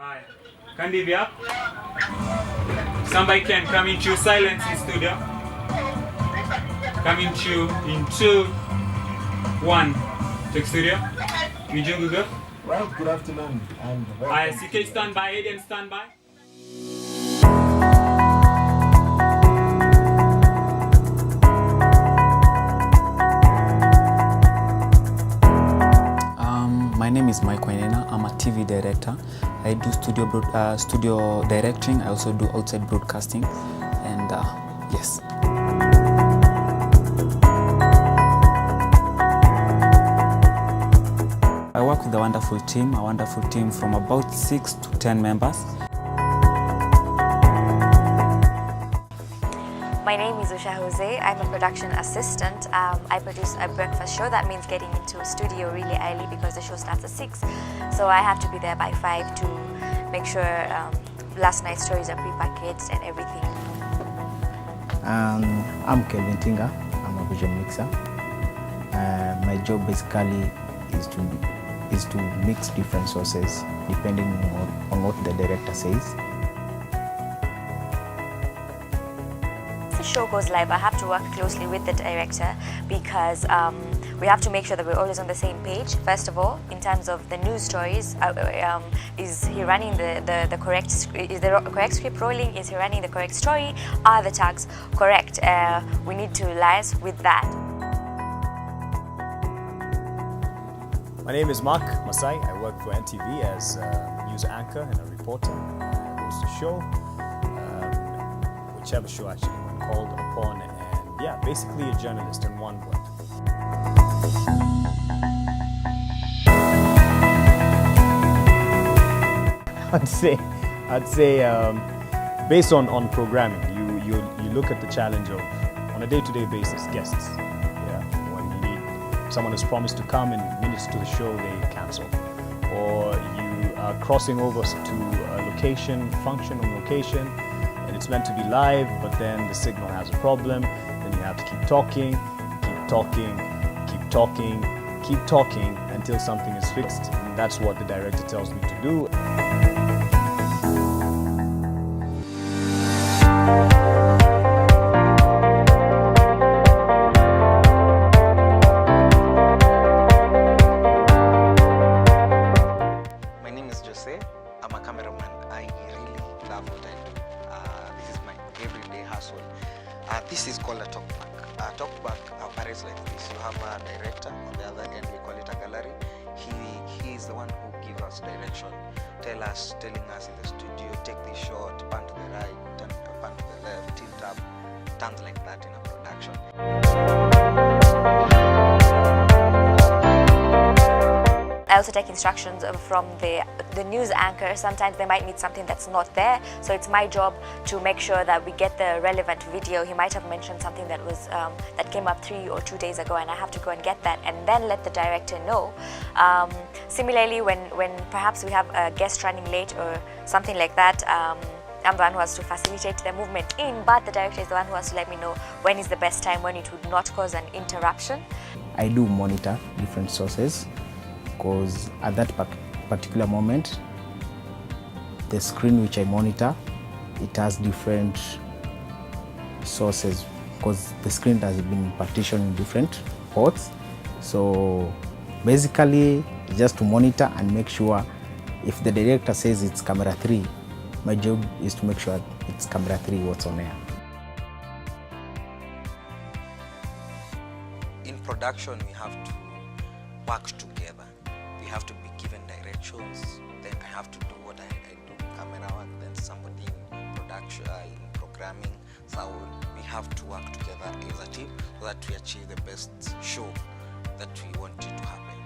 Aye. Can they be up? Somebody can come into silence in studio. Come into in 2, 1. Take studio. You do good? Well, good afternoon and welcome. Aye, CK stand by, Aiden stand by. My name is Mike Wainena. I'm a TV director. I do studio directing. I also do outside broadcasting, and yes. I work with a wonderful team from about 6 to 10 members. My name is Usha Jose. I'm a production assistant. I produce a breakfast show. That means getting into a studio really early because the show starts at 6. So I have to be there by 5 to make sure last night's stories are pre-packaged and everything. I'm Kelvin Tinga. I'm a visual mixer. My job basically is to mix different sources depending on what the director says. The show goes live, I have to work closely with the director because we have to make sure that we're always on the same page. First of all, in terms of the news stories, is he running the correct? Is the correct script rolling? Is he running the correct story? Are the tags correct? We need to liaise with that. My name is Mark Masai. I work for NTV as a news anchor and a reporter. I host a show, whichever show actually when called upon, and yeah, basically a journalist in one word. I'd say based on programming, you look at the challenge of on a day-to-day basis guests. Someone has promised to come and minutes to the show they cancel, or you are crossing over to a location, function on location, and it's meant to be live, but then the signal has a problem, then you have to keep talking until something is fixed, and that's what the director tells me to do. I'm a cameraman. I really love what I do. This is my everyday hustle. This is called a talkback. A talkback operates like this. You have a director on the other end. We call it a gallery. He is the one who gives us direction, telling us in the studio, take this shot, pan to the right, pan to the left, tilt up, turns like that in a production. I also take instructions from the news anchor. Sometimes they might need something that's not there, so it's my job to make sure that we get the relevant video. He might have mentioned something that was that came up 3 or 2 days ago, and I have to go and get that and then let the director know. Similarly, when perhaps we have a guest running late or something like that, I'm the one who has to facilitate the movement in, but the director is the one who has to let me know when is the best time, when it would not cause an interruption. I do monitor different sources, because at that particular moment, the screen which I monitor, it has different sources because the screen has been partitioned in different ports. So basically, just to monitor and make sure if the director says it's camera 3, my job is to make sure it's camera 3 what's on air. In production, we have to work together. We have to be given directions, then I have to do what I do, camera work, then somebody in production, in programming, sound. We have to work together as a team so that we achieve the best show that we want it to happen.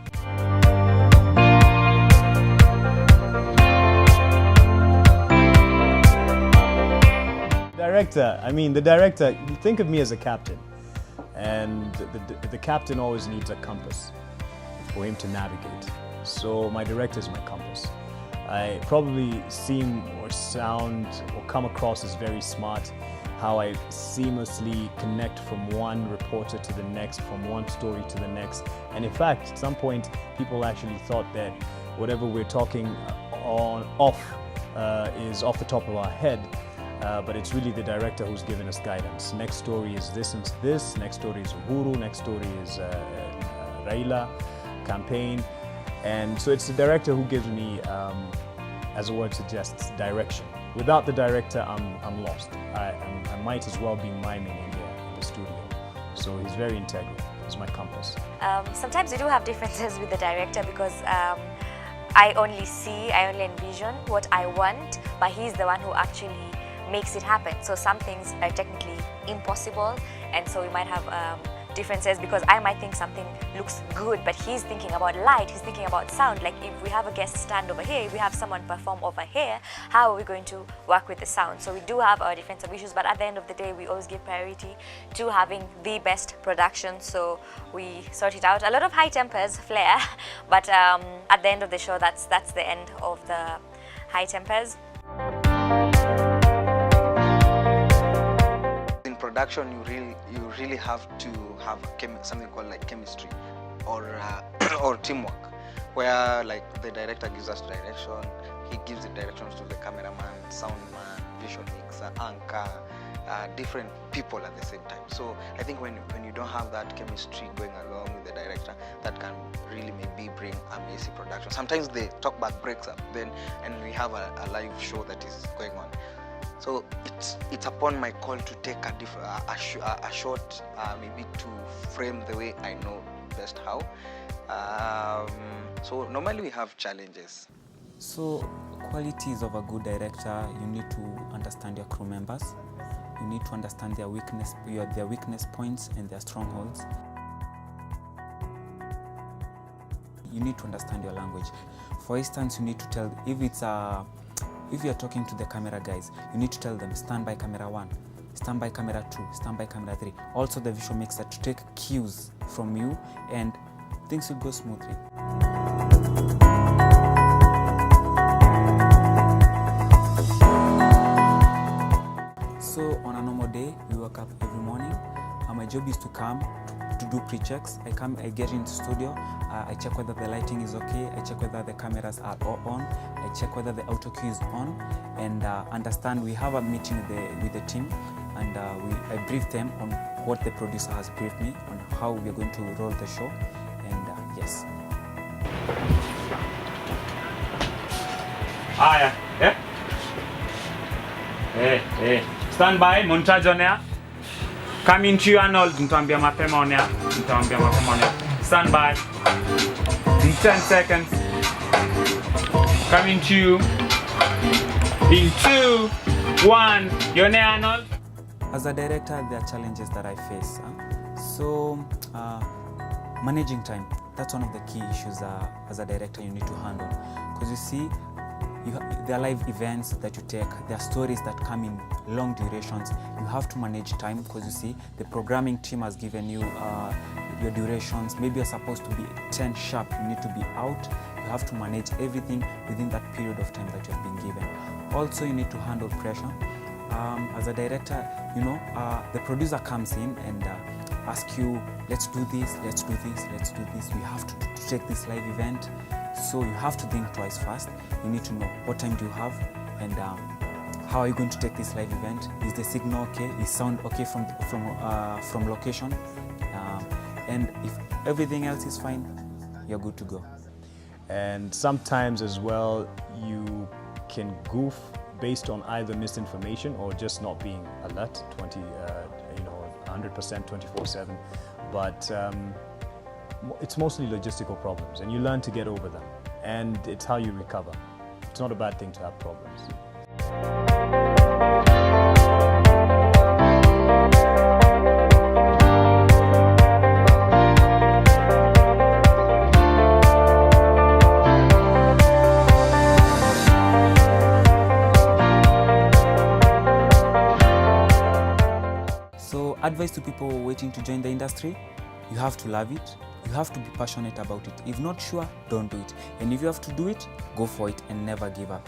The director, think of me as a captain, and the captain always needs a compass for him to navigate. So my director is my compass. I probably seem or sound or come across as very smart, how I seamlessly connect from one reporter to the next, from one story to the next. And in fact, at some point, people actually thought that whatever we're talking on off is off the top of our head, but it's really the director who's given us guidance. Next story is this and this, next story is Uhuru, next story is Raila campaign. And so it's the director who gives me, as the word suggests, direction. Without the director, I'm lost. I might as well be miming in here in the studio. So he's very integral. He's my compass. Sometimes we do have differences with the director because I only envision what I want, but he's the one who actually makes it happen. So some things are technically impossible, and so we might have differences because I might think something looks good, but he's thinking about light, he's thinking about sound. Like if we have a guest stand over here, if we have someone perform over here, how are we going to work with the sound? So we do have our difference of issues, but at the end of the day, we always give priority to having the best production, so we sort it out. A lot of high tempers, flair, but at the end of the show, that's the end of the high tempers. In production, you really have to have something called like chemistry or or teamwork, where like the director gives us direction, he gives the directions to the cameraman, soundman, visual mixer, anchor, different people at the same time. So I think when you don't have that chemistry going along with the director, that can really maybe bring a messy production. Sometimes the talkback breaks up then, and we have a live show that is going on. So it's upon my call to take a shot, maybe to frame the way I know best how. So normally we have challenges. So qualities of a good director, you need to understand your crew members. You need to understand their weakness points and their strongholds. You need to understand your language. For instance, you need to tell if you're talking to the camera guys, you need to tell them stand by camera 1, stand by camera 2, stand by camera 3. Also the visual mixer to take cues from you, and things will go smoothly. So on a normal day, we wake up every morning. My job is to come to do pre-checks. I get into studio, I check whether the lighting is okay, I check whether the cameras are all on, I check whether the auto cue is on, and understand. We have a meeting with the team, and I brief them on what the producer has briefed me on how we are going to roll the show, and yes. Yeah. Hey. Stand by, montage on air. Come into you, Arnold. Nitawambia mapema on air. Stand by. In 10 seconds. Come into you. In 2, 1. You're on air, Arnold. As a director, there are challenges that I face. So, managing time, that's one of the key issues as a director you need to handle. Because you see, there are live events that you take, there are stories that come in long durations. You have to manage time because you see, the programming team has given you your durations. Maybe you're supposed to be 10 sharp, you need to be out. You have to manage everything within that period of time that you have been given. Also, you need to handle pressure. As a director, the producer comes in and asks you, let's do this. We have to take this live event. So you have to think twice first. You need to know what time do you have, and how are you going to take this live event? Is the signal okay? Is sound okay from location? And if everything else is fine, you're good to go. And sometimes as well, you can goof based on either misinformation or just not being alert 100% 24/7. But it's mostly logistical problems, and you learn to get over them, and it's how you recover. It's not a bad thing to have problems. So, advice to people waiting to join the industry: you have to love it. You have to be passionate about it. If not sure, don't do it. And if you have to do it, go for it and never give up.